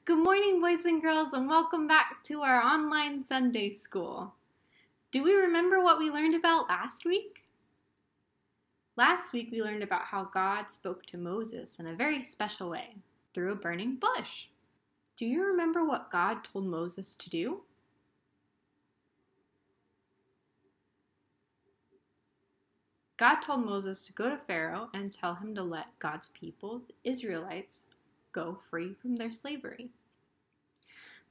Good morning, boys and girls, and welcome back to our online Sunday school. Do we remember what we learned about last week? Last week we learned about how God spoke to Moses in a very special way, through a burning bush. Do you remember what God told Moses to do? God told Moses to go to Pharaoh and tell him to let God's people, the Israelites, go free from their slavery.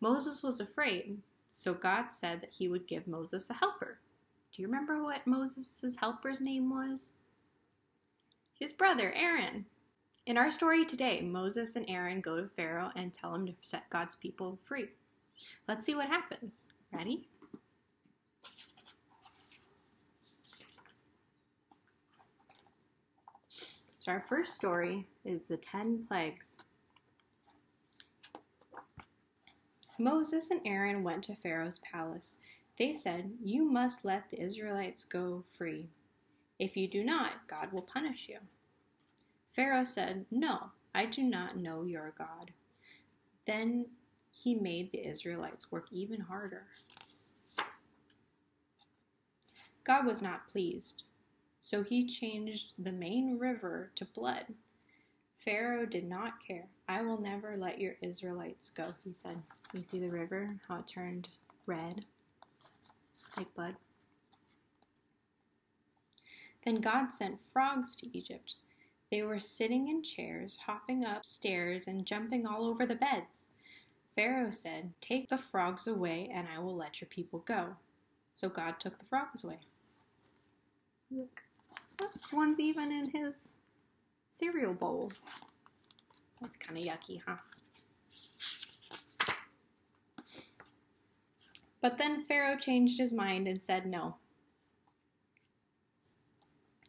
Moses was afraid, so God said that he would give Moses a helper. Do you remember what Moses' helper's name was? His brother, Aaron. In our story today, Moses and Aaron go to Pharaoh and tell him to set God's people free. Let's see what happens. Ready? So our first story is the 10 plagues. Moses and Aaron went to Pharaoh's palace. They said, "You must let the Israelites go free. If you do not, God will punish you." Pharaoh said, "No, I do not know your God." Then he made the Israelites work even harder. God was not pleased, so he changed the main river to blood. Pharaoh did not care. "I will never let your Israelites go," he said. You see the river, how it turned red, like blood? Then God sent frogs to Egypt. They were sitting in chairs, hopping up stairs, and jumping all over the beds. Pharaoh said, "Take the frogs away, and I will let your people go." So God took the frogs away. Look, one's even in his cereal bowl. That's kind of yucky, huh? But then Pharaoh changed his mind and said no.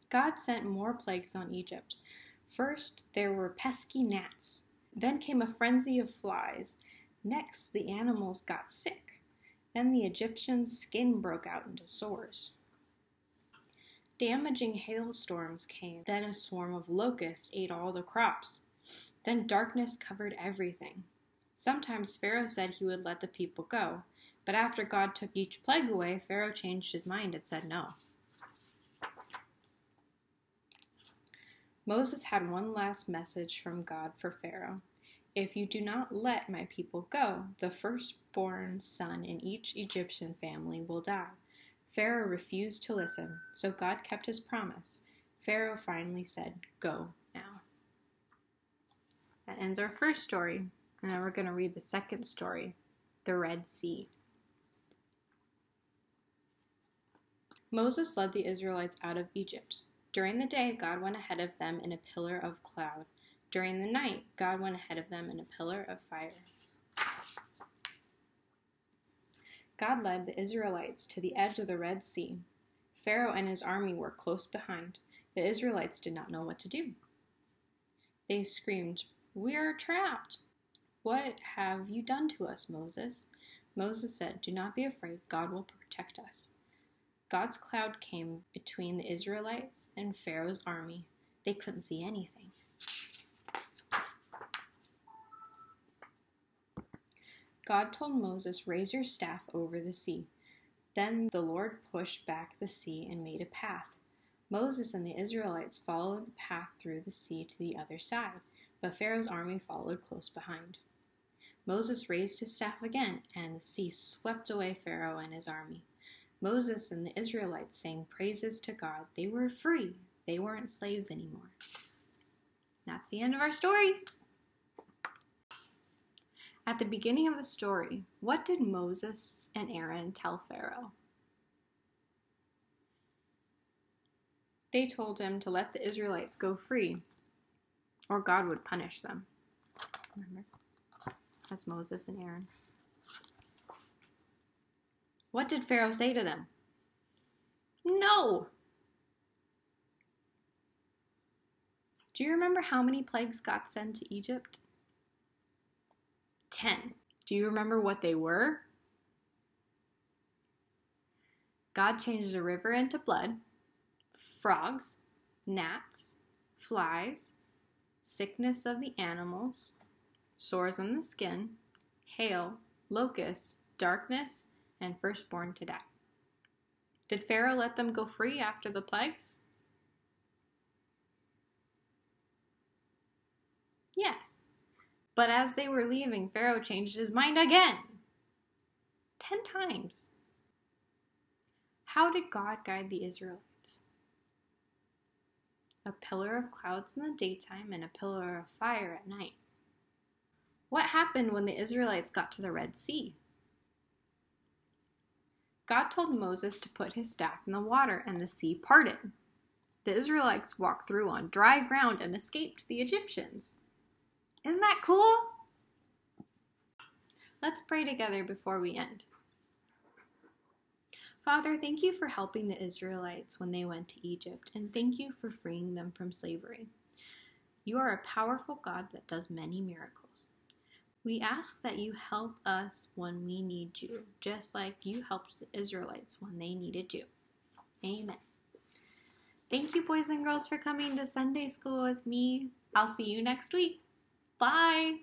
God sent more plagues on Egypt. First, there were pesky gnats. Then came a frenzy of flies. Next, the animals got sick. Then the Egyptians' skin broke out into sores. Damaging hailstorms came. Then a swarm of locusts ate all the crops. Then darkness covered everything. Sometimes Pharaoh said he would let the people go, but after God took each plague away, Pharaoh changed his mind and said no. Moses had one last message from God for Pharaoh. "If you do not let my people go, the firstborn son in each Egyptian family will die." Pharaoh refused to listen, so God kept his promise. Pharaoh finally said, "Go now." That ends our first story, and then we're going to read the second story, the Red Sea. Moses led the Israelites out of Egypt. During the day, God went ahead of them in a pillar of cloud. During the night, God went ahead of them in a pillar of fire. God led the Israelites to the edge of the Red Sea. Pharaoh and his army were close behind. The Israelites did not know what to do. They screamed, "We are trapped." "What have you done to us, Moses?" Moses said, "Do not be afraid. God will protect us." God's cloud came between the Israelites and Pharaoh's army. They couldn't see anything. God told Moses, "Raise your staff over the sea." Then the Lord pushed back the sea and made a path. Moses and the Israelites followed the path through the sea to the other side, but Pharaoh's army followed close behind. Moses raised his staff again, and the sea swept away Pharaoh and his army. Moses and the Israelites sang praises to God. They were free. They weren't slaves anymore. That's the end of our story. At the beginning of the story, what did Moses and Aaron tell Pharaoh? They told him to let the Israelites go free, or God would punish them. Remember? That's Moses and Aaron. What did Pharaoh say to them? No! Do you remember how many plagues God sent to Egypt? 10. Do you remember what they were? God changed the river into blood, frogs, gnats, flies, sickness of the animals, sores on the skin, hail, locusts, darkness, and firstborn to die. Did Pharaoh let them go free after the plagues? Yes. But as they were leaving, Pharaoh changed his mind again. 10 times. How did God guide the Israelites? A pillar of clouds in the daytime and a pillar of fire at night. What happened when the Israelites got to the Red Sea? God told Moses to put his staff in the water, and the sea parted. The Israelites walked through on dry ground and escaped the Egyptians. Isn't that cool? Let's pray together before we end. Father, thank you for helping the Israelites when they went to Egypt, and thank you for freeing them from slavery. You are a powerful God that does many miracles. We ask that you help us when we need you, just like you helped the Israelites when they needed you. Amen. Thank you, boys and girls, for coming to Sunday school with me. I'll see you next week. Bye.